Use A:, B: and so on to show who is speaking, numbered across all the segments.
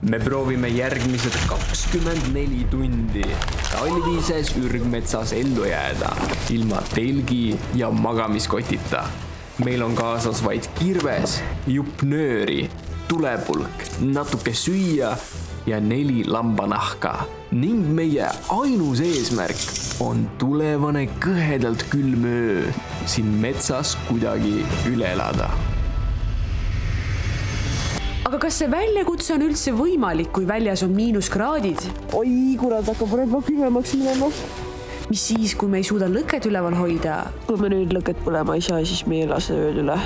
A: Me proovime järgmised 24 tundi talvises ürgmetsas ellu jääda, ilma telgi ja magamiskotita. Meil on kaasas vaid kirves, jupp nööri, tulepulk, natuke süüa ja 4 lambanahka. Ning meie ainus eesmärk on tulevane kõhedalt külm öö siin metsas kuidagi üle elada.
B: Aga kas see väljakutse on üldse võimalik, kui väljas on -kraadid?
C: Oi, kurat, hakkab juba külmemaks minema.
B: Mis siis, kui me ei suuda lõket üleval hoida?
C: Kui me nüüd lõket põlema ei saa, siis me ei ela seda ööd üle.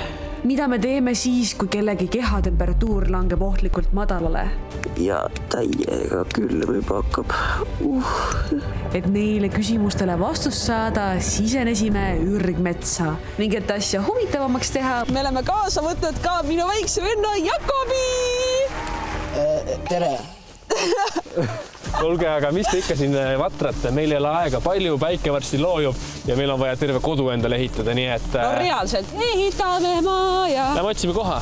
B: Mida me teeme siis, kui kellegi kehatemperatuur langeb ohtlikult madalale?
C: Ja täiega külm juba hakkab.
B: Et neile küsimustele vastust saada, sisenesime ürgmetsa. Ning et asja huvitavamaks teha, me oleme kaasa võtnud ka minu väikse venna Jakobi!
C: Tere!
D: Kuulge, aga mis te ikka siin vatrate? Meil ei ole aega palju, päike varsti loojub ja meil on vaja terve kodu endale ehitada, nii et...
B: No reaalselt, ehitame maja!
D: Lähme otsime koha.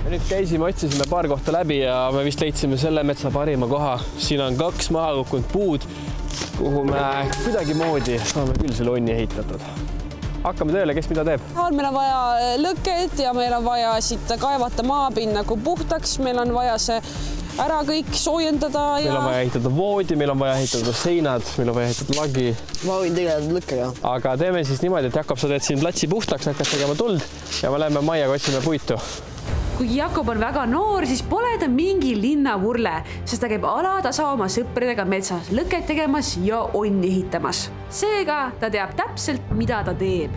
D: Me nüüd käisime, otsisime paar kohta läbi ja me vist leidsime selle metsa parima koha. Siin on 2 maha kukkunud puud, kuhu me kuidagi moodi saame küll selle onni ehitatud. Hakkame tööle, kes mida teeb?
E: Meil on vaja lõket ja meil on vaja siit kaevata maapinna puhtaks, meil on vaja see ära kõik soojendada ja...
D: Meil on vaja ehitada voodi, meil on vaja ehitada seinad, meil on vaja ehitada lagi.
C: Ma võin tegelikult lõkkega.
D: Aga teeme siis niimoodi, et Jakob, sa teed siin platsi puhtaks, hakkad tegema tuld ja me läheme maiaga otsime puitu.
B: Kuigi Jakob on väga noor, siis pole ta mingi linnavurle, sest ta käib alatasa oma sõpradega metsas lõket tegemas ja onni ehitamas. Seega ta teab täpselt, mida ta teeb.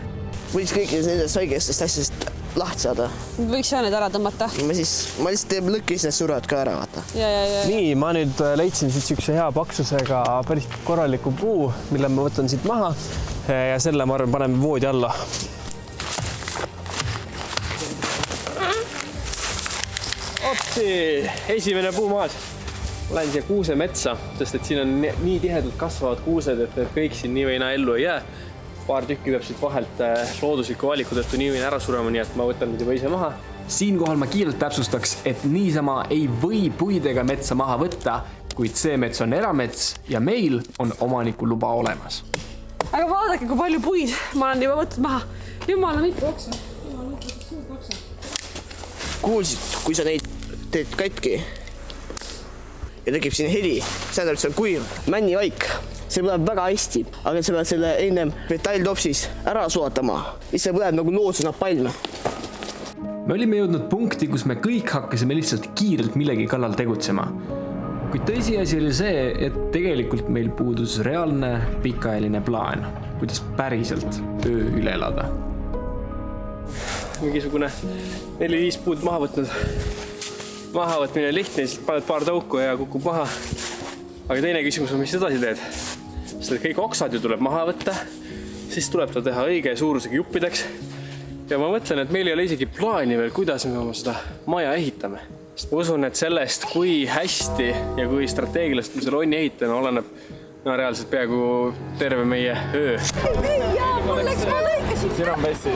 C: Võiks kõikidest nendest väikestest asjast lahti saada.
E: Võiks need ära tõmmata.
C: Ma lihtsalt teeb lõkkis need survad ka ära, vaata.
E: Ja.
D: Nii, ma nüüd leidsin siit sükse hea paksusega päris korraliku puu, mille ma võtan siit maha ja selle ma arvan paneme voodi alla. Opsi, esimene puu maas. Lähen siia kuusemetsa, sest et siin on nii tihedalt kasvavad kuused, et kõik siin nii või naa ellu ei jää. Paar tükki peab siit vahelt loodusliku valiku tõttu nii või ära surema, nii et ma võtan nüüd juba ise maha.
A: Siinkohal ma kiirelt täpsustaks, et niisama ei või puidega metsa maha võtta, kuid see mets on eramets ja meil on omaniku luba olemas.
E: Aga vaadake, kui palju puid ma olen juba võtnud maha. Jumala mitu oksa.
C: Kuulsid, kui sa neid teed katki ja tekib siin heli, tähendab, et see on kuiv männivaik. See põleb väga hästi, aga sa pead selle ennem metalltopsis ära sulatama. Siis see põleb nagu loodusnapalm.
A: Me olime jõudnud punkti, kus me kõik hakkasime lihtsalt kiirelt millegi kallal tegutsema. Kuid tõsiasi oli see, et tegelikult meil puudus reaalne pikaajaline plaan, kuidas päriselt öö üle elada.
D: Mingisugune 4-5 puud maha võtnud. Mahavõtmine lihtne, siis paned paar tõuku ja kukub maha. Aga teine küsimus on, mis edasi teed? Sest kõik oksad ju tuleb maha võtta, siis tuleb ta teha õige suurusega juppideks. Ja ma mõtlen, et meil ei ole isegi plaani veel, kuidas me oma seda maja ehitame. Sest ma usun, et sellest, kui hästi ja kui strateegiliselt me selle onni ehitame, oleneb reaalselt peaaegu terve meie öö.
F: Siin on messi.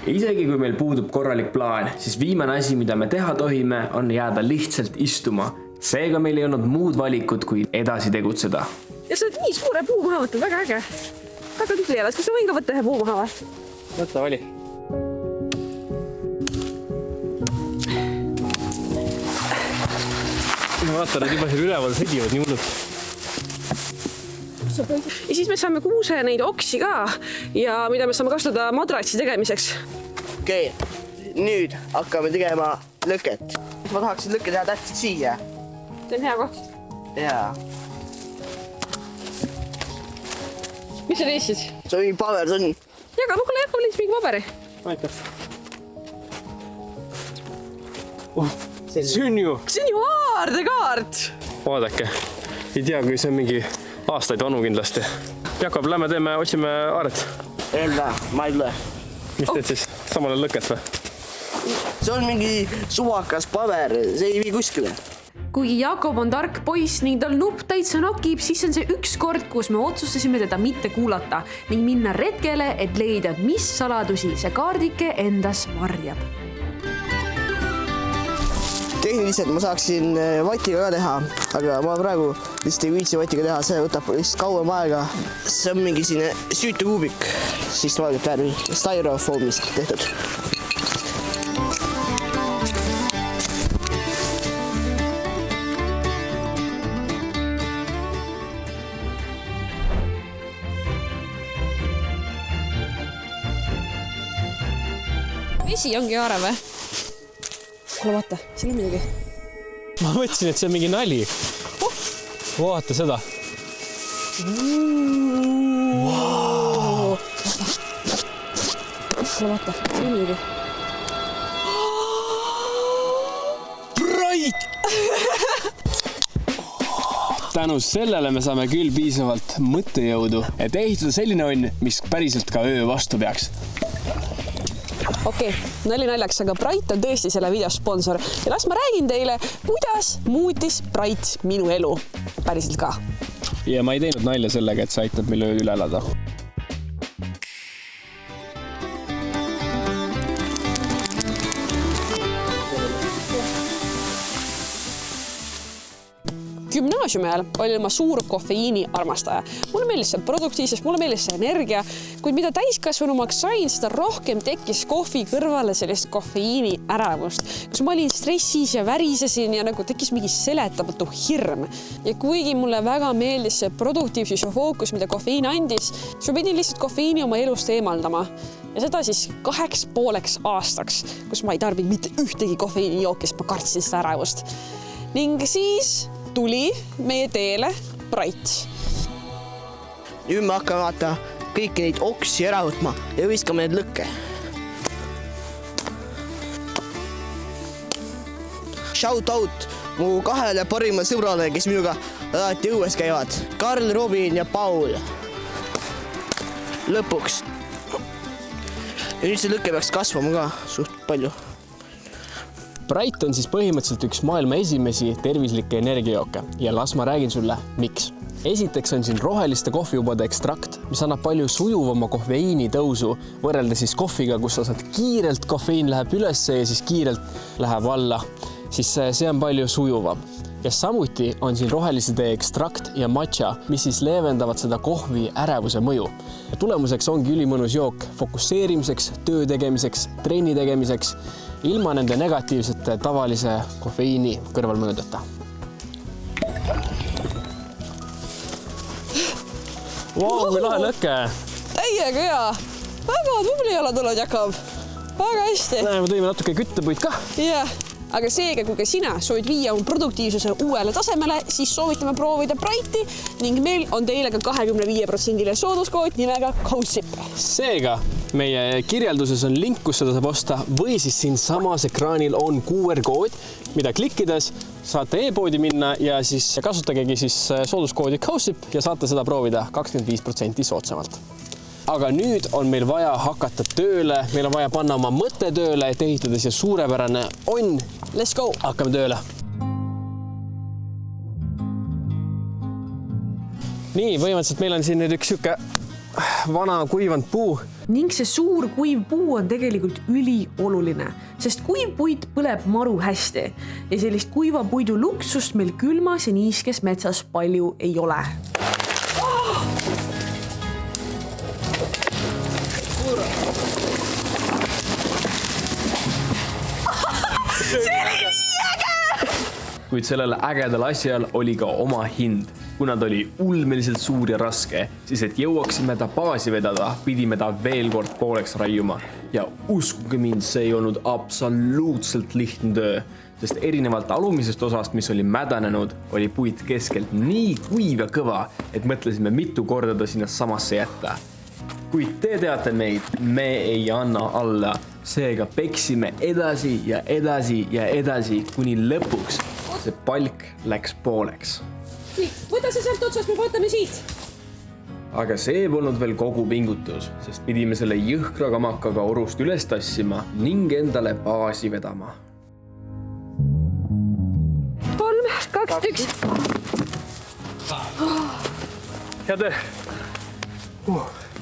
A: Isegi kui meil puudub korralik plaan, siis viimane asi, mida me teha tohime, on jääda lihtsalt istuma. Seega meil ei olnud muud valikut, kui edasi tegutseda.
E: Ja sa oled nii suure puu maha võtnud, väga äge. Väga tühli jäles, kas sa võin ka võtta ühe puu maha või?
D: Võta, vali. Ma vaatan, et juba seal üleval sõdivad nii hullult.
E: Ja siis me saame kuuse neid oksi ka ja mida me saame kasutada madratsi tegemiseks.
C: Okei, nüüd hakkame tegema lõket. Ma tahaksin lõkke teha täpselt siia.
E: See on hea koht.
C: Jaa.
E: Mis sa leidsid?
C: See on mingi paber, see on...
E: Jaga, ma kuule Jakob leidis mingi paberi.
D: Aitäh. See on ju...
E: See on ju aardekaart.
D: Vaadake, ei tea, kui see on mingi aastaid vanu kindlasti. Jakob, lähme teeme, otsime aaret.
C: Enda, ma ei tule.
D: Mis teed siis? Samale lõket või?
C: See on mingi suvakas paber, see ei vii kuskile.
B: Kuigi Jakob on tark poiss ning tal nupp täitsa nokib, siis on see üks kord, kus me otsustasime teda mitte kuulata ning minna retkele, et leida, mis saladusi see kaardike endas varjab.
C: tehniliselt ma saaksin vatiga ka teha, aga ma praegu lihtsalt ei viitsi vatiga teha, see võtab lihtsalt kauem aega. See on mingi selline süütukuubik, siis valget värvi, styrofoomist tehtud.
E: Vesi ongi haare või? Kuule vaata, siin on midagi.
D: Ma mõtlesin, et see on mingi nali. Vaata seda.
E: Kuule vaata, siin on midagi.
D: Brait! Tänu sellele me saame küll piisavalt mõttejõudu, et ehitada selline õnn, mis päriselt ka öö vastu peaks.
E: Okei, nali naljaks, aga Brait on tõesti selle video sponsor ja las ma räägin teile, kuidas muutis Brait minu elu päriselt ka.
D: Ja ma ei teinud nalja sellega, et sa aitad meil öö üle elada.
E: Gümnaasiumi ajal olin ma suur kofeiini armastaja. Mulle meeldis see produktiivsest, mulle meeldis see energia, kuid mida täiskasvanumaks sain, seda rohkem tekkis kohvi kõrvale sellist kofeiini ärevust. Kus ma olin stressis ja värisesin ja nagu tekkis mingi seletamatu hirm. Ja kuigi mulle väga meeldis see produktiivsus ja fookus, mida kofeiin andis, siis ma pidin lihtsalt kofeiini oma elust eemaldama. Ja seda siis 2,5 aastaks, kus ma ei tarbinud mitte ühtegi kofeiinijooki, sest ma kartsin seda ärevust. Ning siis tuli meie teele Brait.
C: Nüüd me hakkame vaata kõiki neid oksi ära võtma ja viskame need lõkke. Shout out mu 2 parimale sõbrale, kes minuga alati õues käivad. Karl, Robin ja Paul. Lõpuks. Ja nüüd see lõkke peaks kasvama ka suht palju.
D: Brait on siis põhimõtteliselt üks maailma esimesi tervislikke energiajooke ja las ma räägin sulle, miks. Esiteks on siin roheliste kohvijubade ekstrakt, mis annab palju sujuvama kofeiini tõusu võrreldes siis kohviga, kus sa saad kiirelt, kofeiin läheb ülesse ja siis kiirelt läheb alla, siis see on palju sujuvam. Ja samuti on siin rohelise tee ekstrakt ja matcha, mis siis leevendavad seda kohvi ärevuse mõju. Ja tulemuseks ongi ülimõnus jook fokusseerimiseks, töö tegemiseks, trenni tegemiseks, ilma nende negatiivsete tavalise kofeiini kõrvalmõõdeta. Vau, kui lahe lõkke!
E: Täiega hea! Väga tubli oled olnud, Jakob! Väga hästi!
D: Me tõime natuke küttepuid ka.
E: Jah, aga seega, kui ka sina soovid viia oma produktiivsuse uuele tasemele, siis soovitame proovida Braiti ning meil on teile ka 25% sooduskood nimega COSIP.
D: Seega, meie kirjelduses on link, kus seda saab osta või siis siin samas ekraanil on QR-kood, mida klikkides saate e-poodi minna ja siis kasutagegi siis sooduskoodi COSIP ja saate seda proovida 25% soodsamalt. Aga nüüd on meil vaja hakata tööle, meil on vaja panna oma mõtte tööle, et ehitada siia suurepärane onn.
E: Let's go!
D: Hakkame tööle. Nii, põhimõtteliselt meil on siin nüüd üks siuke vana kuivanud puu.
B: Ning see suur kuiv puu on tegelikult ülioluline, sest kuiv puit põleb maru hästi ja sellist kuiva puidu luksust meil külmas ja niiskes metsas palju ei ole.
A: Kuid sellel ägedal asjal oli ka oma hind. Kuna ta oli ulmeliselt suur ja raske, siis et jõuaksime ta baasi vedada, pidime ta veel kord pooleks raiuma. Ja uskuge mind, see ei olnud absoluutselt lihtne töö, sest erinevalt alumisest osast, mis oli mädanenud, oli puit keskelt nii kuiv ja kõva, et mõtlesime mitu korda ta sinna samasse jätta. Kuid te teate meid, me ei anna alla. Seega peksime edasi ja edasi ja edasi, kuni lõpuks see palk läks pooleks.
E: Nii, võta see sealt otsast, me vaatame siit.
A: Aga see polnud veel kogu pingutus, sest pidime selle jõhkra kamakaga orust üles tassima ning endale baasi vedama.
E: 3, 2, 1.
D: Hea töö.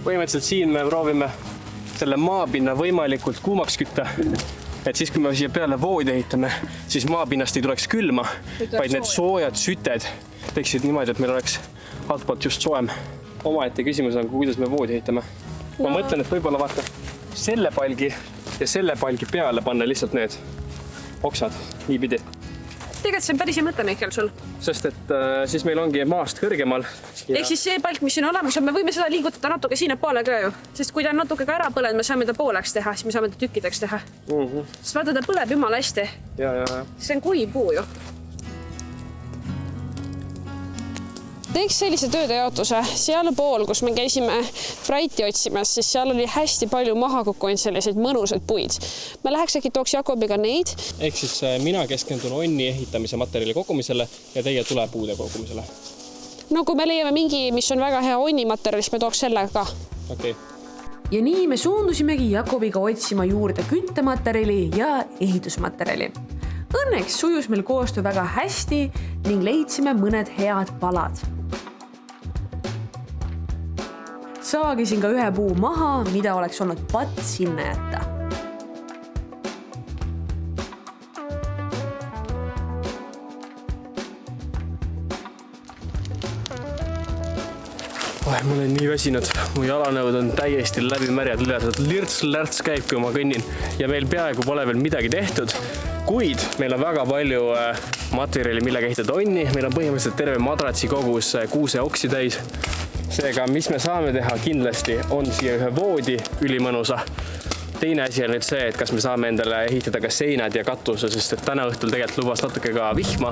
D: Põhimõtteliselt siin me proovime selle maapinna võimalikult kuumaks kütta. et siis, kui me siia peale voodi ehitame, siis maapinnast ei tuleks külma, vaid need soojad süted teksid niimoodi, et meil oleks altpoolt just soojem. Omaette küsimus on, kuidas me voodi ehitame. Ma mõtlen, et võib-olla vaata selle palgi ja selle palgi peale panna lihtsalt need oksad niipidi.
E: Tegelikult see on päris hea mõte, Mihkel, sul.
D: Sest et siis meil ongi maast kõrgemal.
E: Ehk siis see palk, mis siin olemas on, me võime seda liigutada natuke sinna poole ka ju. Sest kui ta on natuke ka ära põlenud, me saame ta pooleks teha, siis me saame ta tükkideks teha. Sest vaata, ta põleb jumala hästi.
D: Ja.
E: See on kuiv puu ju. Teeks sellise töödejaotuse. Seal pool, kus me käisime Fraiti otsimas, siis seal oli hästi palju maha kukkunud selliseid mõnusad puid. Me läheks äkki tooks Jakobiga neid.
D: Ehk siis mina keskendun onni ehitamise materjali kogumisele ja teie tulepuude kogumisele.
E: No kui me leiame mingi, mis on väga hea onni materjal, siis me tooks selle ka.
D: Okei.
B: ja nii me suundusimegi Jakobiga otsima juurde küttematerjali ja ehitusmaterjali. Õnneks sujus meil koostöö väga hästi ning leidsime mõned head palad. Saagisin ka ühe puu maha, mida oleks olnud patt sinna jätta.
D: Ma olen nii väsinud. Mu jalanõud on täiesti läbi märjad üles. Lirts-lärts käib, kui ma kõnnin. Ja meil peaaegu pole veel midagi tehtud. Kuid meil on väga palju materjali, millega ehitada onni. Meil on põhimõtteliselt terve madratsi kogus kuuse oksi täis. Seega, mis me saame teha kindlasti, on siia ühe voodi ülimõnusa. Teine asi on nüüd see, et kas me saame endale ehitada ka seinad ja katuse, sest et täna õhtul tegelikult lubas natuke ka vihma.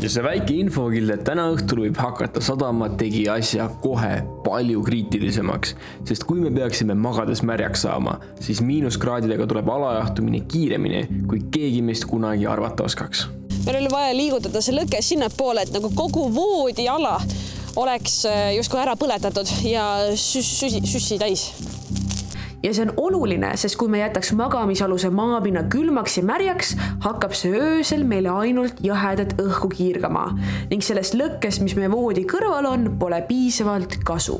A: Ja see väike infokild, et täna õhtul võib hakata sadama, tegi asja kohe palju kriitilisemaks. Sest kui me peaksime magades märjaks saama, siis miinuskraadidega tuleb alajahtumine kiiremini, kui keegi meist kunagi arvata oskaks.
E: Meil oli vaja liigutada see lõke sinna poole, et nagu kogu voodi ala oleks justkui ära põletatud ja süssi täis.
B: Ja see on oluline, sest kui me jätaks magamisaluse maapinna külmaks ja märjaks, hakkab see öösel meile ainult jahedat õhku kiirgama ning sellest lõkkest, mis meie voodi kõrval on, pole piisavalt kasu.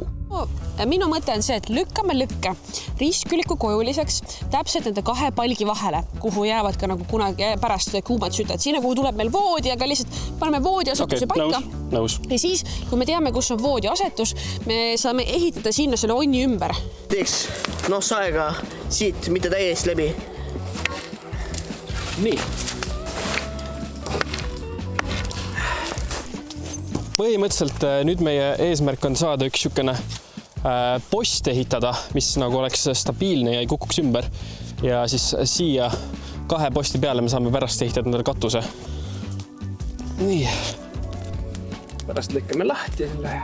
E: Minu mõte on see, et lükkame lükke ristküliku kojuliseks täpselt nende kahe palgi vahele, kuhu jäävad ka nagu kunagi pärast kuumad süted. Sinna, kuhu tuleb meil voodi, aga lihtsalt paneme voodi asetuse paika.
D: Nõus.
E: Ja siis, kui me teame, kus on voodi asetus, me saame ehitada sinna selle onni ümber.
C: Teeks saega siit mitte täiesti läbi.
D: Nii. Põhimõtteliselt nüüd meie eesmärk on saada üks sükene post ehitada, mis nagu oleks stabiilne ja ei kukuks ümber. Ja siis siia kahe posti peale me saame pärast ehitada endale katuse. Nii. Pärast lõikame lahti selle.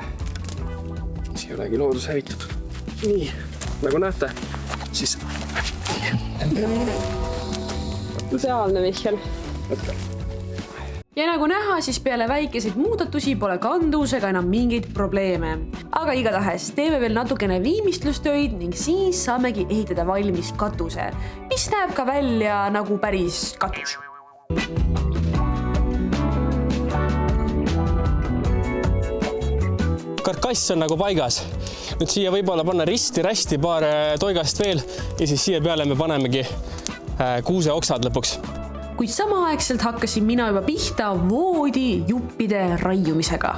D: Siia olegi loodus hävitatud. Nii, nagu näete, siis...
E: Ideaalne, Mihkel.
B: Ja nagu näha, siis peale väikeseid muudatusi pole kandusega enam mingeid probleeme. Aga igatahes teeme veel natukene viimistlustöid ning siis saamegi ehitada valmis katuse, mis näeb ka välja nagu päris katus.
D: Karkass on nagu paigas. Nüüd siia võib-olla panna risti-rästi paar toigast veel ja siis siia peale me panemegi kuuse oksad lõpuks.
B: Kuid samaaegselt hakkasin mina juba pihta voodi juppide raiumisega.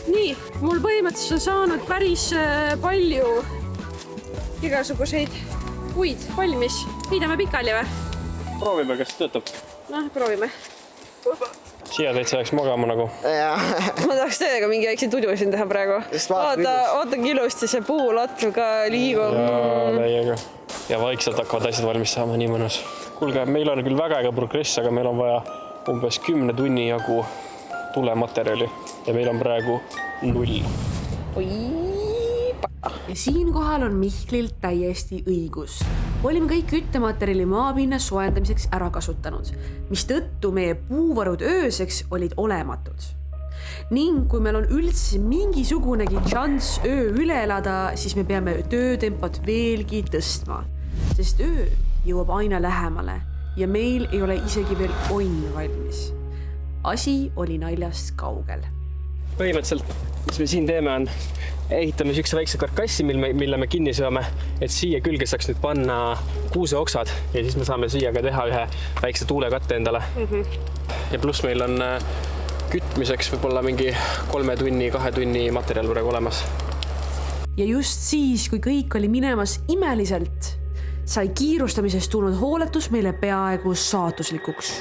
E: Nii, mul põhimõtteliselt on saanud päris palju igasuguseid puid valmis. Viidame pikali või?
D: Proovime, kas töötab.
E: Proovime.
D: Siia täitsa jääks magama nagu.
E: Ma tahaks teiega mingi väikse tudu siin teha praegu. Oota kilusti, see puulatt ka liigub. Ja vaikselt hakkavad asjad valmis saama, nii mõnus. Kuulge, meil on küll väga progress, aga meil on vaja umbes 10 tunni jagu tulematerjali ja meil on praegu 0.
B: Ja siinkohal on Mihklil täiesti õigus. Olime kõik küttematerjali maapinna soojendamiseks ära kasutanud, mis tõttu meie puuvarud ööseks olid olematud. Ning kui meil on üldse mingisugunegi šans öö üle elada, siis me peame töötempot veelgi tõstma, sest öö jõuab aina lähemale ja meil ei ole isegi veel onn valmis. Asi oli naljast kaugel.
D: põhimõtteliselt, mis me siin teeme, on ehitame siukse väikse karkassi, mille me kinni sööme, et siia külge saaks nüüd panna kuuseoksad ja siis me saame siia ka teha ühe väikse tuulekatte endale. Ja pluss meil on kütmiseks võib-olla mingi 3 tunni, 2 tunni materjal praegu olemas.
B: Ja just siis, kui kõik oli minemas imeliselt, sai kiirustamisest tulnud hooletus meile peaaegu saatuslikuks.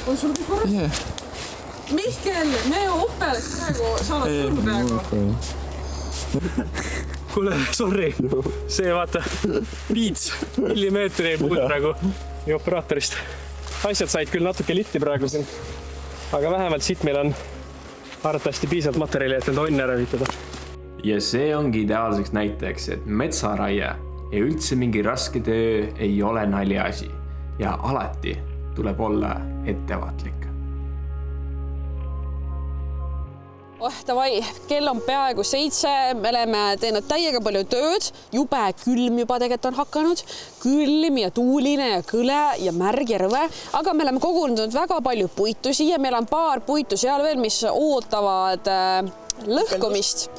B: On sul kõik korras? Yeah. Mihkel, me Opel praegu saanud sul praegu.
D: Kuule, sorry. See vaata, 5 millimeetri puud praegu ja operaatorist. Asjad said küll natuke litti praegu siin, aga vähemalt siit meil on arvatavasti piisavalt materjali, et need onne ära viitada.
A: Ja see ongi ideaalseks näiteks, et metsaraie ja üldse mingi raske töö ei ole naljaasi ja alati tuleb olla ettevaatlik.
E: Davai, kell on peaaegu 7, me oleme teinud täiega palju tööd, jube külm juba tegelikult on hakanud, külm ja tuuline ja kõle ja märg ja rõve, aga me oleme kogunud väga palju puitu siia, meil on paar puitu seal veel, mis ootavad lõhkumist.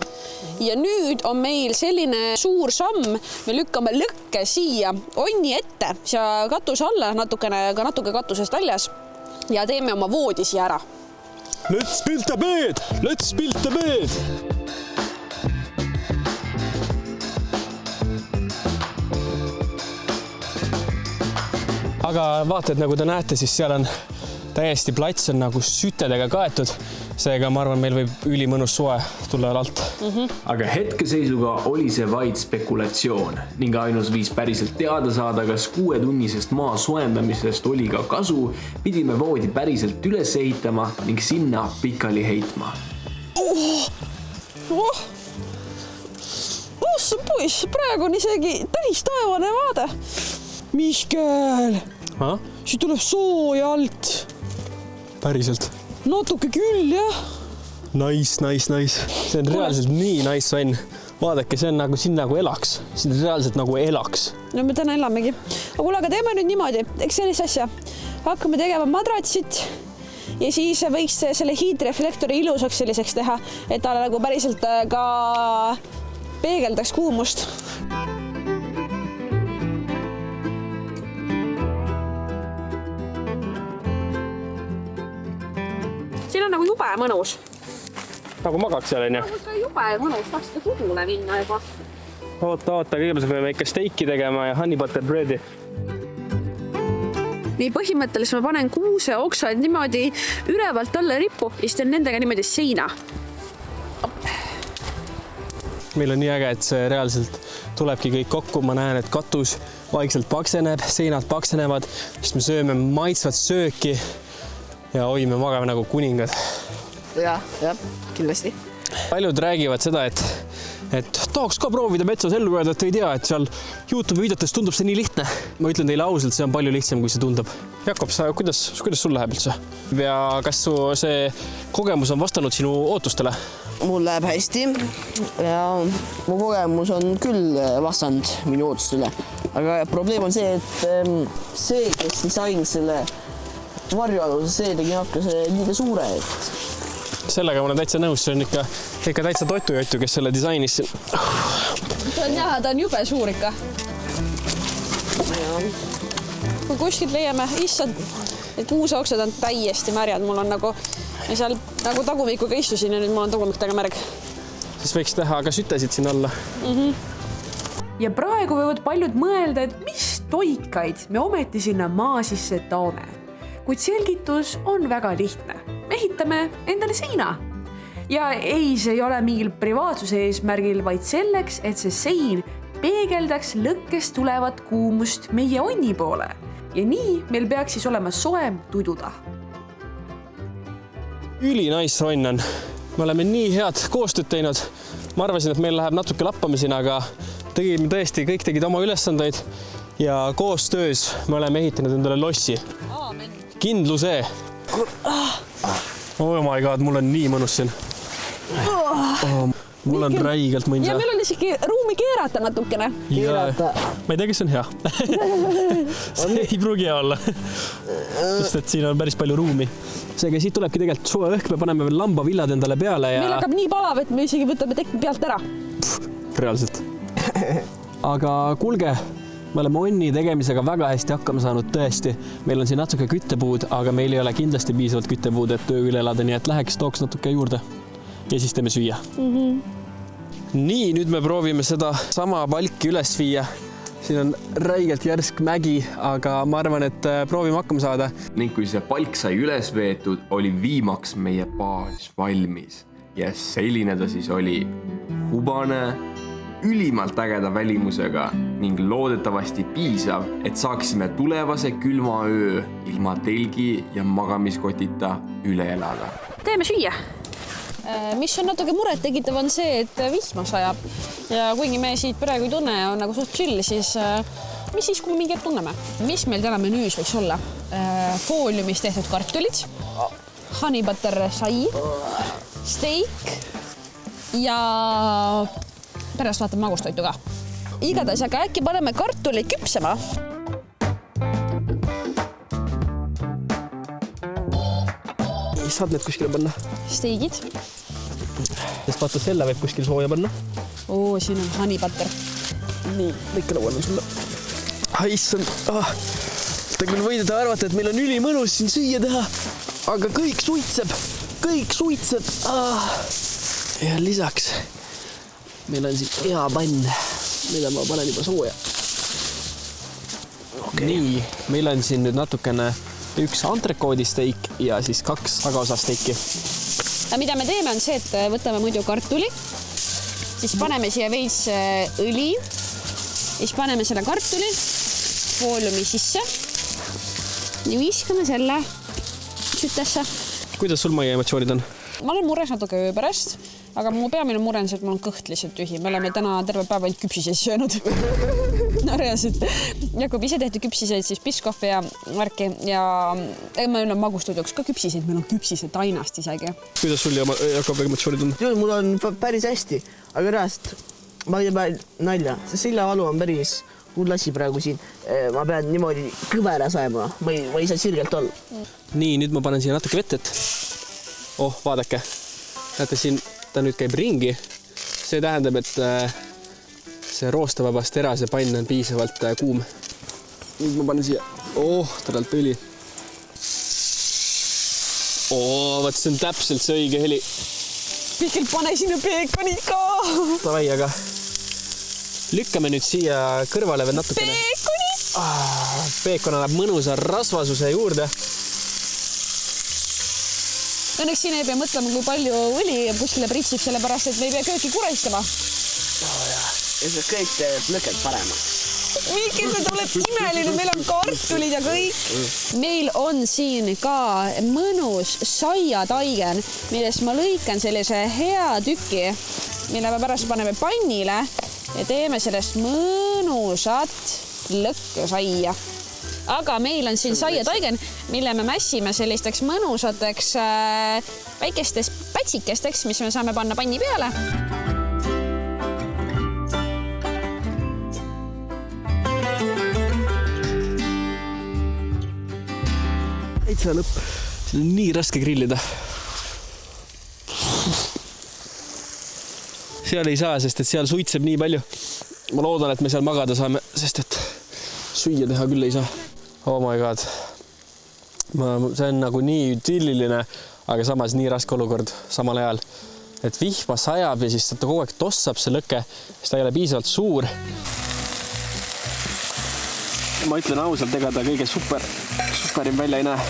E: Ja nüüd on meil selline suur samm, me lükkame lõkke siia onni ette, siia katuse alla, natuke katusest väljas ja teeme oma voodi siia ära.
D: Let's build the bed! Let's build the bed! Aga vaata, et nagu te näete, siis seal on täiesti plats on nagu sütedega kaetud. Seega ma arvan, meil võib ülimõnus soe tulla alt.
A: Aga hetkeseisuga oli see vaid spekulatsioon ning ainus viis päriselt teada saada, kas 6-tunnisest maa soojendamisest oli ka kasu, pidime voodi päriselt üles ehitama ning sinna pikali heitma.
E: See poiss, praegu on isegi täis taevane vaade. Mihkel, siit tuleb sooja alt.
D: Päriselt.
E: Natuke küll, jah.
D: Nice. See on reaalselt nii nice vann. Vaadake, see on nagu siin nagu elaks. See on reaalselt nagu elaks.
E: No me täna elamegi. Aga kuule, aga teeme nüüd niimoodi, eks sellist asja. Hakkame tegema madratsit ja siis võiks selle hiidreflektori ilusaks selliseks teha, et ta nagu päriselt ka peegeldaks kuumust. Siin on nagu jube mõnus.
D: Nagu magaks seal, on ju?
E: Nagu jube mõnus, tahaks ka tudule minna juba.
D: Oota, kõigepealt peame ikka steiki tegema ja honey butter breadi.
B: Nii põhimõtteliselt ma panen kuuseoksad niimoodi ülevalt alla rippu ja siis teen nendega niimoodi seina.
D: Meil on nii äge, et see reaalselt tulebki kõik kokku. Ma näen, et katus vaikselt pakseneb, seinad paksenevad, siis me sööme maitsvat sööki ja oi, me magame nagu kuningad.
C: Jah, kindlasti.
D: Paljud räägivad seda, et tahaks ka proovida metsas ellu jääda, et ei tea, et seal YouTube videotes tundub see nii lihtne. Ma ütlen teile ausalt, see on palju lihtsam, kui see tundub. Jakob, kuidas sul läheb üldse? Ja kas see kogemus on vastanud sinu ootustele?
C: Mul läheb hästi ja mu kogemus on küll vastanud minu ootustele. Aga probleem on see, et see, kes disainis selle varjualuse, see tegi nakkuse liiga suure.
D: Sellega ma olen täitsa nõus, see on ikka täitsa totujöttu, kes selle disainis.
E: Ta on jube suur ikka. Kui kuskilt leiame, issand, et kuuseoksad on täiesti märjad, mul on nagu seal nagu tagumikuga istusin ja nüüd mul on tagumik taga märg.
D: Siis võiks teha ka sütesid siin alla.
B: Ja praegu võivad paljud mõelda, et mis toikaid me ometi sinna maa sisse toome. Kuid selgitus on väga lihtne. Me ehitame endale seina. Ja ei, see ei ole mingil privaatsuse eesmärgil, vaid selleks, et see sein peegeldaks lõkkest tulevat kuumust meie onni poole. Ja nii meil peaks siis olema soem tududa.
D: Üli nice ronn on. Me oleme nii head koostööd teinud. Ma arvasin, et meil läheb natuke lappamisena, aga tegime tõesti, kõik tegid oma ülesandeid ja koostöös me oleme ehitanud endale lossi. Kindluse. Oh my god, mul on nii mõnus siin. Mul on räigelt mõnsa.
E: Ja meil on isegi ruumi keerata natukene.
D: Ma ei tea, kas see on hea. See ei pruugi hea olla. Sest et siin on päris palju ruumi. Seega siit tulebki tegelikult suve õhk, me paneme veel lambavillad endale peale ja...
E: Meil hakkab nii palav, et me isegi võtame tekki pealt ära.
D: Reaalselt. Aga kuulge, me oleme onni tegemisega väga hästi hakkama saanud tõesti. Meil on siin natuke küttepuud, aga meil ei ole kindlasti piisavalt küttepuud, et töö üle elada, nii et läheks tooks natuke juurde. Ja siis teeme süüa. Nii, nüüd me proovime seda sama palki üles viia. Siin on räigelt järsk mägi, aga ma arvan, et proovime hakkama saada.
A: Ning kui see palk sai üles veetud, oli viimaks meie baas valmis. Ja selline ta siis oli hubane, ülimalt ägeda välimusega ning loodetavasti piisav, et saaksime tulevase külma öö ilma telgi ja magamiskotita üle elada.
E: Teeme süüa. Mis on natuke muret tekitav on see, et vihma sajab ja kuigi me siit praegu ei tunne on nagu suht chill, siis mis siis, kui me mingi hetk tunneme? Mis meil täna menüüs võiks olla? Fooliumis tehtud kartulid, honey butter sai, steak ja pärast vaatame magustoitu ka. Igatahes, aga äkki paneme kartuli küpsema?
D: Saad need kuskile panna?
E: Steigid.
D: Sest vaata, selle võib kuskil sooja panna.
E: Oo, siin on honey butter.
D: Nii, lõika laual on sulle. Issand, Te küll võidete arvata, et meil on ülimõnus siin süüa teha, aga kõik suitseb. Ja lisaks meil on siin hea pann, mida ma panen juba sooja. Okay. Nii, meil on siin nüüd natukene üks antrekoodisteik ja siis 2 tagaosa steiki.
E: Mida me teeme on see, et võtame muidu kartuli, siis paneme siia veits õli, siis paneme selle kartuli fooliumi sisse ja viskame selle sütesse. Kuidas sul Maia emotsioonid on? Ma olen mures natuke öö pärast, aga mu peamine mure on see, et mul on kõht lihtsalt tühi. Me oleme täna terve päev ainult küpsiseid söönud. No reaalselt. Jakob ise tehti küpsiseid, siis piskohvi ja värki ja me olen magustuiduks ka küpsiseid. Meil on küpsised tainast isegi. Kuidas sul ja Jakob emotsioonid on?
C: Mul on päris hästi, aga reast ma ei pea nalja. See sillavalu on päris hull asi praegu siin. Ma pean niimoodi kõvera saema. Ma ei saa sirgelt olla.
D: Nii, nüüd ma panen siia natuke vettet. Vaadake. Näete, siin ta nüüd käib ringi. See tähendab, et see roostevabas terase pann on piisavalt kuum. Nüüd ma panen siia. Täralt õli. Vaat see on täpselt see õige heli.
E: Mihkel, pane sinna peekonid ka.
D: Tavai, aga lükkame nüüd siia kõrvale veel natukene.
E: Peekonid!
D: Peekon annab mõnusa rasvasuse juurde.
E: Õnneks siin ei pea mõtlema, kui palju õli kuskile pritsib, sellepärast, et me ei pea kööki kuristama.
C: Ja see kõik teeb lõket paremaks.
E: Mihkel, see tuleb imeline, meil on kartulid ja kõik. Meil on siin ka mõnus saiataigen, millest ma lõikan sellise hea tüki, mille me pärast paneme pannile ja teeme sellest mõnusat lõkkusaia. Aga meil on siin saiataigen, mille me mässime sellisteks mõnusateks väikesteks pätsikesteks, mis me saame panna panni peale.
D: Täitsa lõpp. See on nii raske grillida. Seal ei saa, sest et seal suitseb nii palju. Ma loodan, et me seal magada saame, sest et süüa teha küll ei saa. Oh my god. See on nagu nii idülliline, aga samas nii raske olukord samal ajal. Et vihma sajab ja siis ta kogu aeg tossab see lõke, siis ta ei ole piisavalt suur. Ma ütlen ausalt, ega ta kõige superim välja ei näe.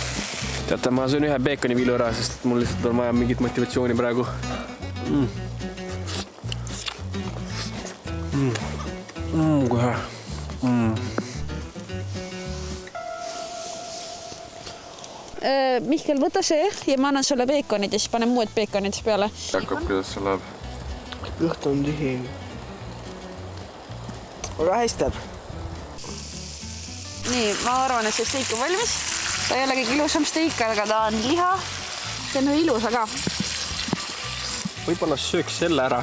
D: Teate, ma söön ühe peekoniviilu ära, sest mul lihtsalt on vaja mingit motivatsiooni praegu. Kohe.
E: Mihkel, võta see ja ma annan sulle peekonid ja siis panen muud peekonid peale.
A: Jakob, kuidas see läheb?
C: Kõht on tühi. Aga hästi.
E: Nii, ma arvan, et see steik on valmis. Ta ei ole kõige ilusam steik, aga ta on liha. See on ilusa ka.
D: Võib-olla sööks selle ära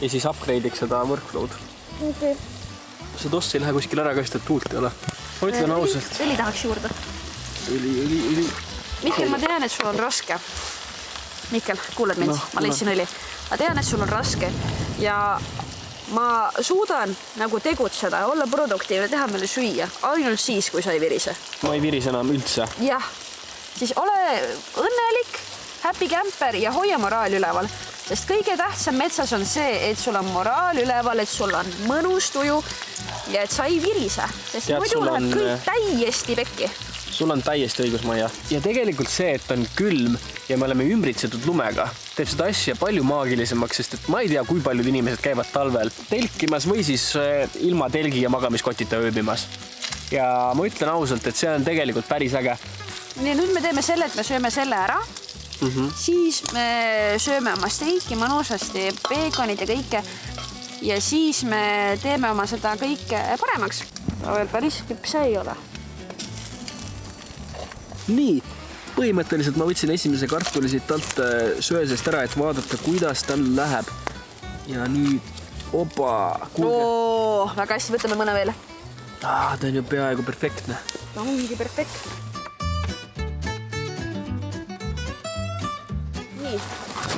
D: ja siis upgrade'iks seda workflow'd.
B: Okay.
D: see toss ei lähe kuskil ära, kas ta tuult ei ole. Ma ütlen ausalt.
B: Õli tahaks juurde.
D: Õli.
B: Mihkel, ma tean, et sul on raske. Mihkel, kuuled mind? Ma leidsin õli. Ma tean, et sul on raske ja ma suudan nagu tegutseda, olla produktiivne, teha meile süüa. Ainult siis, kui sa ei virise.
D: Ma ei virise enam üldse.
B: Jah, siis ole õnnelik, happy camper ja hoia moraal üleval. Sest kõige tähtsam metsas on see, et sul on moraal üleval, et sul on mõnus tuju ja et sa ei virise. Sest
D: Tead,
B: muidu läheb kõik täiesti pekki.
D: Sul on täiesti õigus, Maia. Ja tegelikult see, et on külm ja me oleme ümbritsetud lumega, teeb seda asja palju maagilisemaks, sest et ma ei tea, kui paljud inimesed käivad talvel telkimas või siis ilma telgi ja magamiskotita ööbimas. Ja ma ütlen ausalt, et see on tegelikult päris äge.
B: Ja nüüd me teeme selle, et me sööme selle ära. Siis me sööme oma steiki mõnusasti, peekonid ja kõike. Ja siis me teeme oma seda kõike paremaks. Veel päris küpse ei ole.
D: Nii, põhimõtteliselt ma võtsin esimese kartuli siit alt söösest ära, et vaadata, kuidas tal läheb. Ja nüüd, opa, kuulge.
B: Väga hästi, võtame mõne veel.
D: Ta on ju peaaegu perfektne.
B: Ta ongi perfektne. Nii,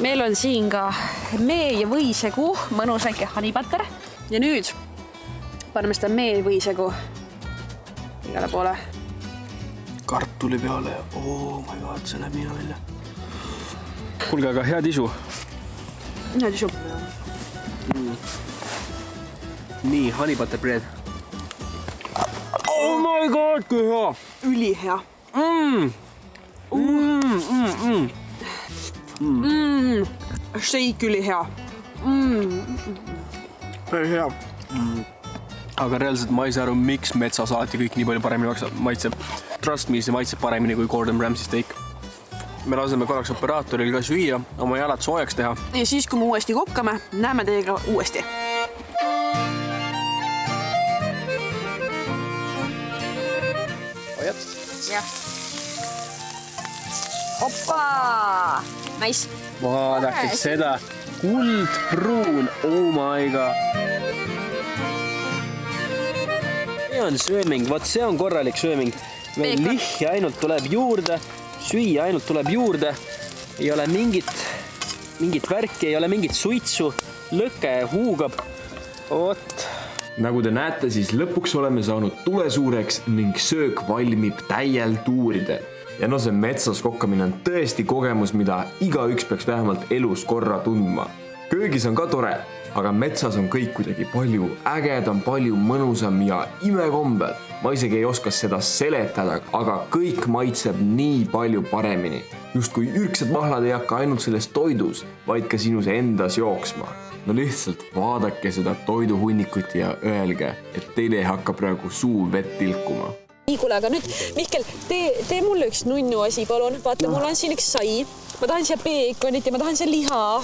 B: meil on siin ka mee ja võisegu, mõnus väike honeybutter. Ja nüüd paneme seda mee ja võisegu igale poole.
D: Kartuli peale. Oh my god, see läheb nii välja. Kuulge, aga hea tisu.
B: Hea tisu.
D: Nii, honey butter bread. Oh my god, kui hea.
B: Ülihea. Steik ülihea.
D: Päris hea. Aga reaalselt ma ei saa aru, miks metsasaati kõik nii palju paremini maitseb. Trust me, see maitseb paremini kui Gordon Ramsay steak. Me laseme korraks operaatoril ka süüa, oma jalad soojaks teha.
B: Ja siis, kui me uuesti kokkame, näeme teiega uuesti.
D: Ajad?
B: Jah. Hoppa! Nice.
D: Vaadake seda. Kuldpruun. Oh my god. See on sööming. Vaat see on korralik sööming. Veel lihja ainult tuleb juurde. Süüa ainult tuleb juurde. Ei ole mingit värki, ei ole mingit suitsu. Lõkke huugab. Oot.
A: Nagu te näete, siis lõpuks oleme saanud tule suureks ning söök valmib täiel tuuridel. Ja no see metsas kokkamine on tõesti kogemus, mida igaüks peaks vähemalt elus korra tundma. Köögis on ka tore, aga metsas on kõik kuidagi palju ägedam, palju mõnusam ja imekombel. Ma isegi ei oska seda seletada, aga kõik maitseb nii palju paremini. Just kui ürgsed mahlad ei hakka ainult selles toidus, vaid ka sinus endas jooksma. No lihtsalt vaadake seda toiduhunnikut ja öelge, et teil ei hakka praegu suu vett tilkuma.
E: Nii, kuule, aga nüüd, Mihkel, tee mulle üks nunnu asi, palun. Vaata, mul on siin üks sai. Ma tahan siia peekonit ja ma tahan siia liha.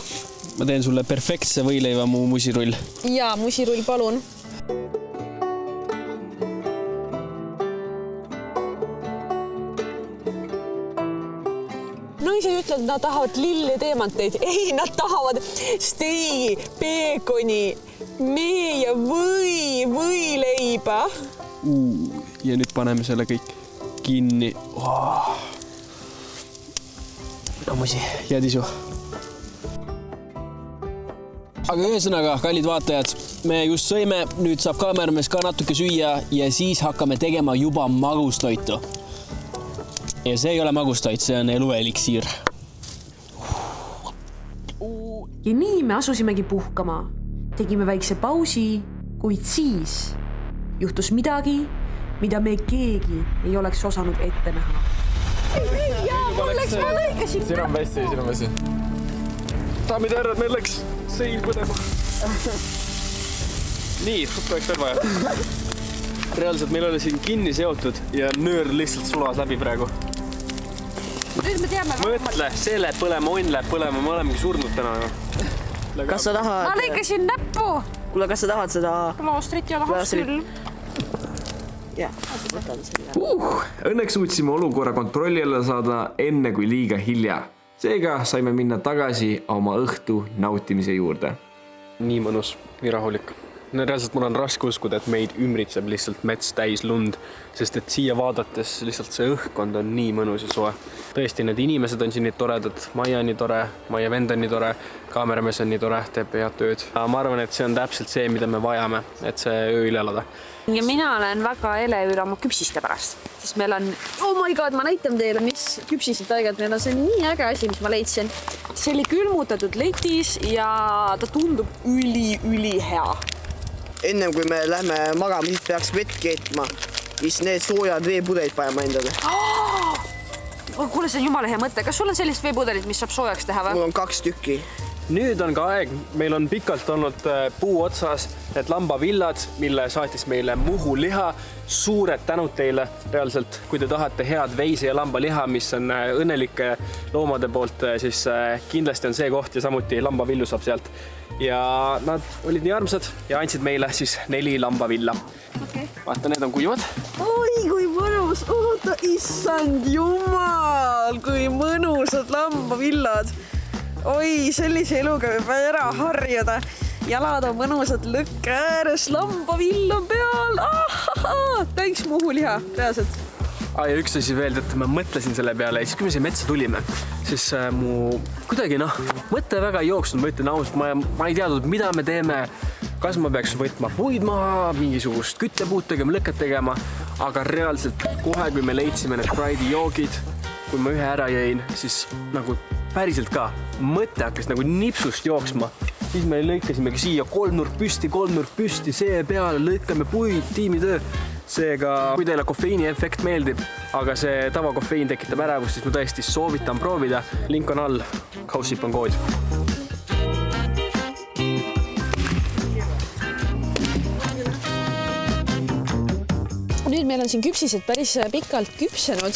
D: Ma teen sulle perfektse võileiva muu musirull.
E: Jaa, musirull, palun. Naised ütlevad, nad tahavad lille teemanteid. Ei, nad tahavad steigi, peekoni, mee ja võileiba.
D: Ja nüüd paneme selle kõik kinni. No musi, hea tisu. Aga ühesõnaga, kallid vaatajad, me just sõime, nüüd saab kaameramees ka natuke süüa ja siis hakkame tegema juba magustoitu. Ja see ei ole magustoit, see on elueliksiir.
B: Ja nii me asusimegi puhkama. Tegime väikse pausi, kuid siis juhtus midagi, mida me keegi ei oleks osanud ette näha. Mul läks, ma lõikasin.
F: Siin on vessi.
D: Daamid ja härrad, meil läks seil põdema. Nii, ruttu oleks veel vaja. Reaalselt meil oli siin kinni seotud ja nöör lihtsalt sulas läbi praegu.
B: Nüüd me teame.
D: Mõtle, see läheb põlema, õnn läheb põlema, me olemegi surnud täna.
C: Kas sa tahad?
B: Ma lõikasin näppu.
C: Kuule, kas sa tahad seda?
B: Plaastrit ja lahas küll.
C: Jah, võtan selle.
A: Õnneks suutsime olukorra kontrolli alla saada enne kui liiga hilja. Seega saime minna tagasi oma õhtu nautimise juurde.
D: Nii mõnus, nii rahulik. reaalselt mul on raske uskuda, et meid ümbritseb lihtsalt mets täis lund, sest et siia vaadates lihtsalt see õhkkond on nii mõnus ja soe. Tõesti, need inimesed on siin nii toredad, Maia on nii tore, Maia vend on nii tore, kaameramees on nii tore, teeb head tööd. Ma arvan, et see on täpselt see, mida me vajame, et see ööl elada.
B: Ja mina olen väga elevil oma küpsiste pärast, sest meil on, oh my god, ma näitan teile, mis küpsised aegad, meil on see nii äge asi, mis ma leidsin. See oli külmutatud letis ja ta tundub üli hea.
C: Ennem kui me lähme magama, siis peaks vett keetma, siis need soojad veepudelid panema endale.
B: Kuule, see on jumala hea mõte. Kas sul on sellist veepudelit, mis saab soojaks teha või?
C: Mul on 2 tükki.
D: Nüüd on ka aeg, meil on pikalt olnud puu otsas need lambavillad, mille saatis meile Muhu liha. Suured tänud teile reaalselt, kui te tahate head veise ja lambaliha, mis on õnnelike loomade poolt, siis kindlasti on see koht ja samuti lambavillu saab sealt. Ja nad olid nii armsad ja andsid meile siis 4 lambavilla.
B: Okay.
D: Vaata, need on kuivad.
E: Oi, kui mõnus. Oota, issand jumal, kui mõnusad lambavillad. Oi, sellise eluga võib ära harjuda. Jalad on mõnusad lõkke ääres, lambavill on peal. Täiks Muhu liha, reaalselt.
D: Ja üks asi veel, et ma mõtlesin selle peale ja siis kui me siia metsa tulime, siis mu kuidagi mõte väga ei jooksnud, ma ütlen ausalt, ma ei teadnud, mida me teeme, kas ma peaks võtma puid maha, mingisugust küttepuud tegema, lõket tegema, aga reaalselt kohe, kui me leidsime need Pride'i joogid, kui ma ühe ära jõin, siis nagu päriselt ka mõte hakkas nagu nipsust jooksma. Siis me lõikasimegi siia 3 nurk püsti, see peale, lõikame puid, tiimitöö. Seega, kui teile kofeiini efekt meeldib, aga see tavakofeiin tekitab ärevust, siis ma tõesti soovitan proovida. Link on all, Kaussip on kood.
E: Nüüd meil on siin küpsised päris pikalt küpsenud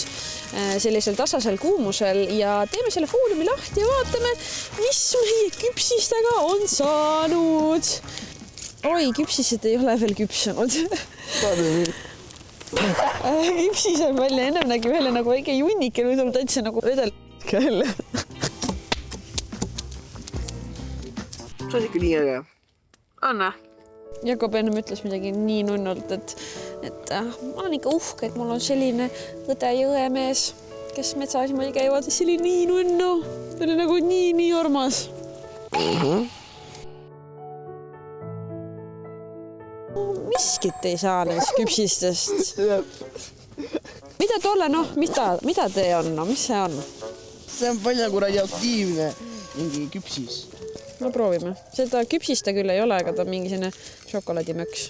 E: sellisel tasasel kuumusel ja teeme selle fooliumi lahti ja vaatame, mis meie küpsistega on saanud. Oi, küpsised ei ole veel küpsenud. Küpsis on välja, ennem nägi välja nagu väike junnike, nüüd on täitsa nagu vedel välja.
C: See on ikka nii äge.
B: Anna.
E: Jakob ennem ütles midagi nii nunnult, et ma olen ikka uhke, et mul on selline õde ja õemees, kes metsas niimoodi käivad. See oli nii nunnu, see oli nagu nii armas. Miskit ei saa neist küpsistest. Mida tolle, mida tee on, mis see on?
C: See on palju kuradi aktiivne mingi küpsis.
E: No proovime. Seda küpsista küll ei ole, aga ta on mingi selline šokolaadimöks.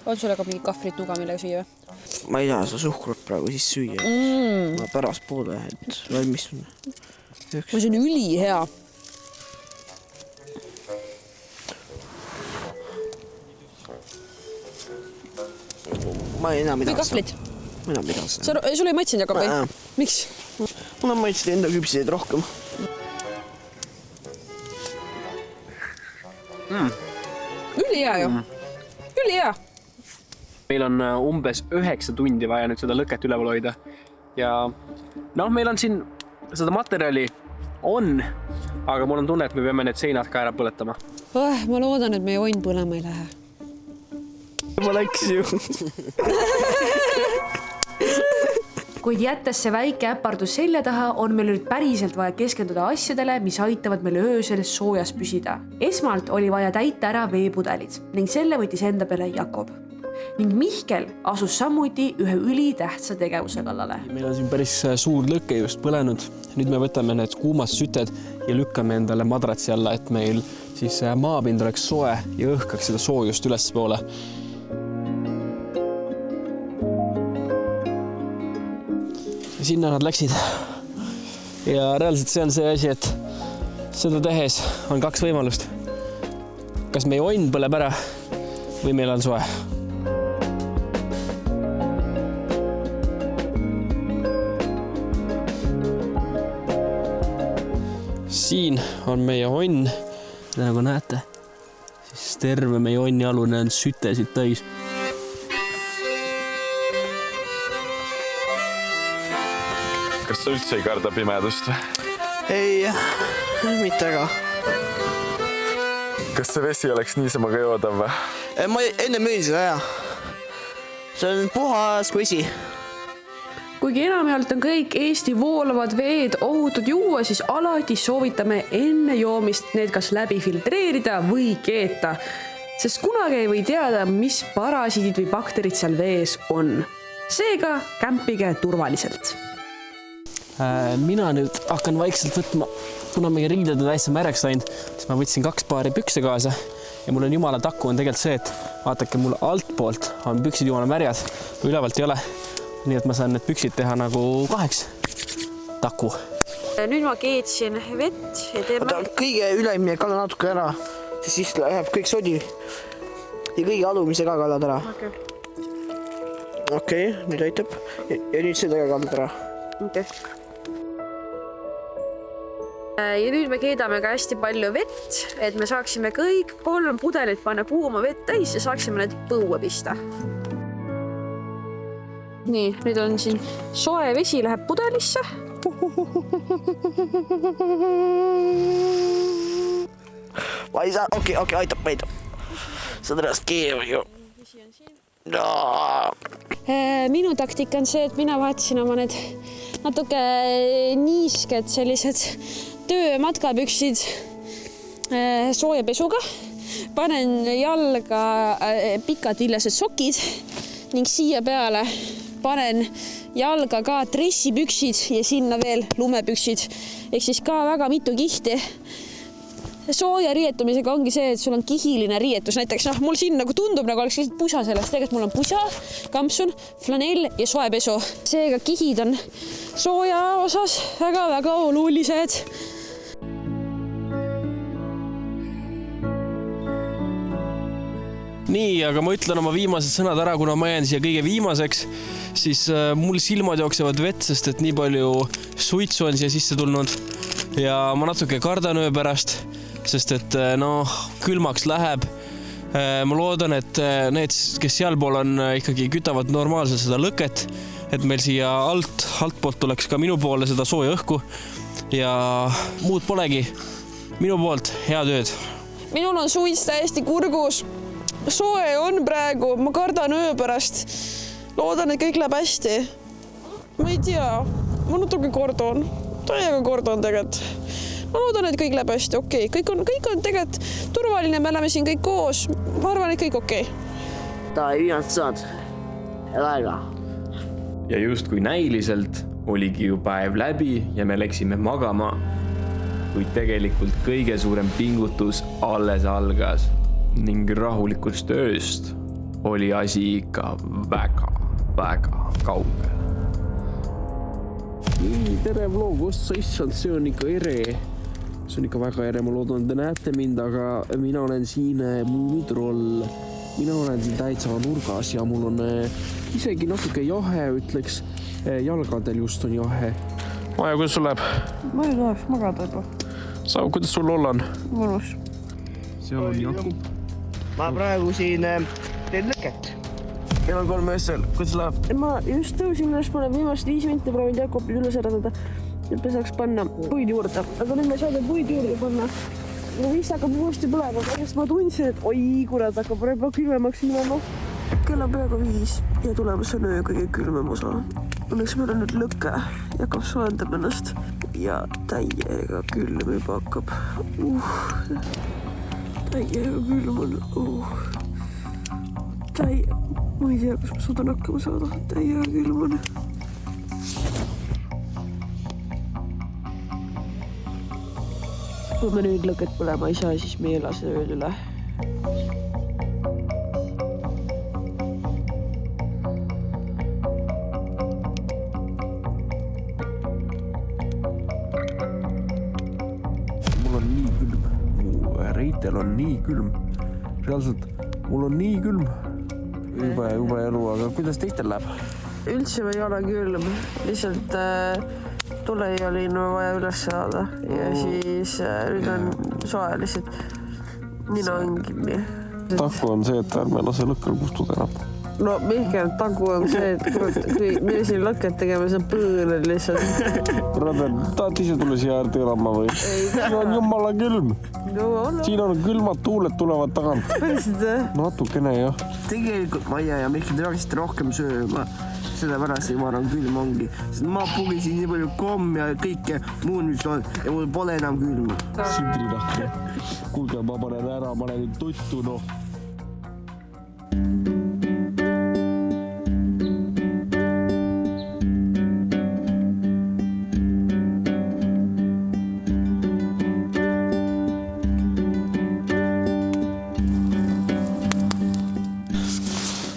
E: On sul aga mingi kahvrit nuga, millega süüa?
C: Ma ei taha seda suhkrut praegu siis süüa. Ma pärast poole, et valmistun.
E: See on üli hea.
C: Ma ei enam
E: Või kahvlit?
C: Ma enam mida seda.
E: Sul ei maitsenud, Jakob, või? Miks?
C: Mul on maitsenud enda küpsiseid rohkem.
E: Üli hea ju. Üli hea.
D: Meil on umbes 9 tundi vaja nüüd seda lõket üleval hoida. Ja meil on siin seda materjali on, aga mul on tunne, et me peame need seinad ka ära põletama.
E: Ma loodan, et meie oin põlema ei lähe.
C: Ma läks ju.
B: Kuid jättes see väike äpardus selja taha, on meil nüüd päriselt vaja keskenduda asjadele, mis aitavad meil öösel soojas püsida. Esmalt oli vaja täita ära veepudelid ning selle võttis enda peale Jakob. Ning Mihkel asus samuti ühe ülitähtsa tegevuse kallale.
A: Meil on siin päris suur lõke just põlenud. Nüüd me võtame need kuumad süted ja lükkame endale madratsi alla, et meil siis maapind oleks soe ja õhkaks seda soojust ülespoole. Sinna nad läksid. Ja reaalselt see on see asi, et seda tehes on 2 võimalust. Kas meie onn põleb ära või meil on soe. Siin on meie onn, nagu näete, siis terve meie onni alune on sütesid täis.
F: Kas sa üldse ei karda pimedust?
C: Ei, mitte väga.
F: kas see vesi oleks niisama ka joodav või?
C: Ma enne müüsin seda, jah. See on puhas vesi.
B: kuigi enamjaolt on kõik Eesti voolavad veed ohutud juua, siis alati soovitame enne joomist need kas läbi filtreerida või keeta, sest kunagi ei või teada, mis parasiidid või bakterid seal vees on. Seega kämpige turvaliselt.
G: Mina nüüd hakkan vaikselt võtma, kuna meie riided on täitsa märjaks läinud, siis ma võtsin 2 paari pükse kaasa ja mul on jumala taku on tegelikult see, et vaadake, mul altpoolt on püksid jumala märjad, ülevalt ei ole. Nii et ma saan need püksid teha nagu 2 taku.
B: Nüüd ma keetsin vett ja teeme...
C: Oota, kõige ülemine kalla natuke ära, siis läheb kõik sodi ja kõige alumise ka kallad ära. Okei, nüüd aitab. Ja nüüd seda ka kallad ära.
B: Okay. Ja nüüd me keedame ka hästi palju vett, et me saaksime kõik 3 pudelit panna kuuma vett täis ja saaksime need põue pista. Nii, nüüd on siin soe vesi läheb pudelisse.
C: Ma ei saa, okei, aitab. Sa tõrast keema ju.
E: Minu taktika on see, et mina vahetasin oma need natuke niisked sellised töömatkapüksid sooja pesuga. Panen jalga pikad villased sokid ning siia peale panen jalga ka dressipüksid ja sinna veel lumepüksid. Ehk siis ka väga mitu kihti. Sooja riietumisega ongi see, et sul on kihiline riietus. Näiteks mul siin nagu tundub, nagu oleks lihtsalt pusa sellest. Tegelikult mul on pusa, kampsun, flanell ja soe pesu. Seega kihid on sooja osas väga-väga olulised.
G: Nii, aga ma ütlen oma viimased sõnad ära, kuna ma jään siia kõige viimaseks, siis mul silmad jooksevad vett, sest et nii palju suitsu on siia sisse tulnud ja ma natuke kardan öö pärast, sest et külmaks läheb. Ma loodan, et need, kes sealpool on, ikkagi kütavad normaalselt seda lõket, et meil siia altpoolt tuleks ka minu poole seda sooja õhku ja muud polegi. Minu poolt head ööd.
E: Minul on suits täiesti kurgus. Soe on praegu, ma kardan öö pärast. Loodan, et kõik läheb hästi. Ma ei tea, ma natuke kordan. Täiega kordan tegelikult. Ma loodan, et kõik läheb hästi, okei. Kõik on tegelikult turvaline, me oleme siin kõik koos. Ma arvan, et kõik okei.
C: Ta ei viimast saad. Head aega.
A: Ja justkui näiliselt oligi ju päev läbi ja me läksime magama. Kuid tegelikult kõige suurem pingutus alles algas. Ning rahulikust ööst oli asi ikka väga kaugel.
G: Nii, tere vlogust, sa issand, see on ikka ere. See on ikka väga ere, ma loodan, te näete mind, aga mina olen siin Muumitroll. Mina olen siin täitsa nurgas ja mul on isegi natuke jahe, ütleks. Jalgadel just on jahe. Maja, kuidas sul läheb?
E: Ma ei tahaks magada juba.
G: Sa, kuidas sul olla on?
E: Mõnus.
G: Seal on Jakub.
C: Ma praegu siin teen lõket.
G: Kell on 3 öösel, kuidas läheb?
E: Ma just tõusin üles, ma olen viimast 5 minti proovinud Jakobit üles äratada, et me saaks panna puid juurde. Aga nüüd me saame puid juurde panna. Vist hakkab uuesti põlema, sest ma tundsin, et oi kurat, hakkab juba külmemaks minema. Kell on peaaegu 5 ja tulemas on öö kõige külmem osa. Õnneks meil on nüüd lõke, Jakob soojendab ennast ja täiega külm juba hakkab. Täiega külm on. Ma ei tea, kas ma suudan hakkama saada. Täiega külm on. Kui me nüüd lõket põlema ei saa, siis me ei ela seda ööd üle.
G: Mul on nii külm. Mu reitel on nii külm. Reaalselt, mul on nii külm. Juba elu, aga kuidas teistel läheb?
E: Üldse ei ole külm. Lihtsalt tule oli vaja üles saada ja siis nüüd on soe lihtsalt nina on kinni.
G: Tahku on see, et ärme lase lõkkal kustuda enam.
H: no Mihkel, tagu on see, et kurat, kui me siin lõket tegema, see on põõned lihtsalt.
F: Brother, tahad ise tulla siia äärde elama või? Siin on jumala külm.
H: No on.
F: Siin on külmad tuuled tulevad tagant.
H: Päriselt, jah?
F: Natukene, jah.
C: Tegelikult Maia ja Mihkel, te peaksite rohkem sööma. Sellepärast ma arvan, külm ongi. Sest ma pugisin nii palju komm ja kõike muud, mis on. Ja mul pole enam külma.
F: Sidrinahke. Kuulge, ma panen ära, ma olen nüüd tuttu, noh.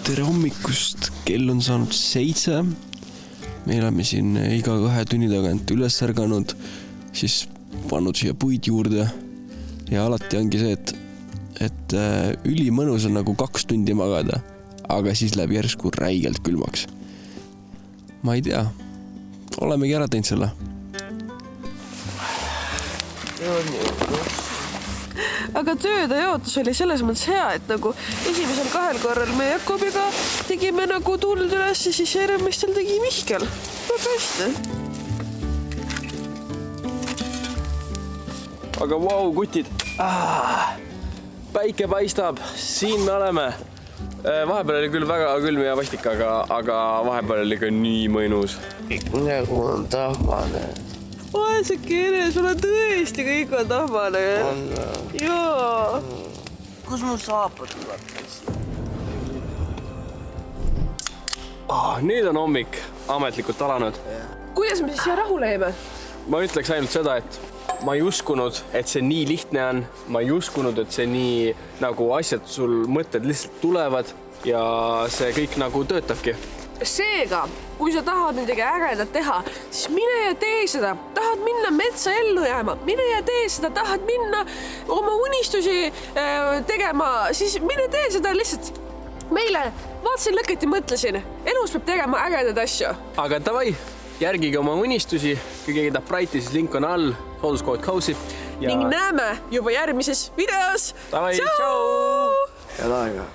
G: Tere hommikust, kell on saanud 7. Me oleme siin iga 2 tunni tagant üles ärganud, siis pannud siia puid juurde ja alati ongi see, et ülimõnus on nagu 2 tundi magada, aga siis läheb järsku räigelt külmaks. Ma ei tea, olemegi ära teinud selle.
H: Aga tööde jaotus oli selles mõttes hea, et nagu esimesel 2 korral me Jakobiga tegime nagu tuld üles ja siis järgmistel tegi Mihkel. Väga hästi.
D: Aga vau, kutid. Päike paistab, siin me oleme. Vahepeal oli küll väga külm ja vastik, aga vahepeal oli ka nii mõnus.
C: Nagu on tahmane.
H: Vaesekene, sul on tõesti kõik on tahmane. Jaa.
C: Kus mul saapad tuleb?
D: Nüüd on hommik ametlikult alanud.
H: Kuidas me siis siia rahule jäime?
D: Ma ütleks ainult seda, et ma ei uskunud, et see nii lihtne on. Ma ei uskunud, et see nii nagu asjad sul mõtted lihtsalt tulevad ja see kõik nagu töötabki.
B: Seega, kui sa tahad midagi ägedat teha, siis mine ja tee seda. Tahad minna metsa ellu jääma, mine ja tee seda. Tahad minna oma unistusi tegema, siis mine tee seda lihtsalt. Meile vaatasin lõket ja mõtlesin, elus peab tegema ägedaid asju.
D: Aga davai, järgige oma unistusi. Kui keegi tahab Brighti, siis link on all. Sooduskood Cozy.
B: Ning näeme juba järgmises videos.
D: Davai, tšau!
C: Head aega.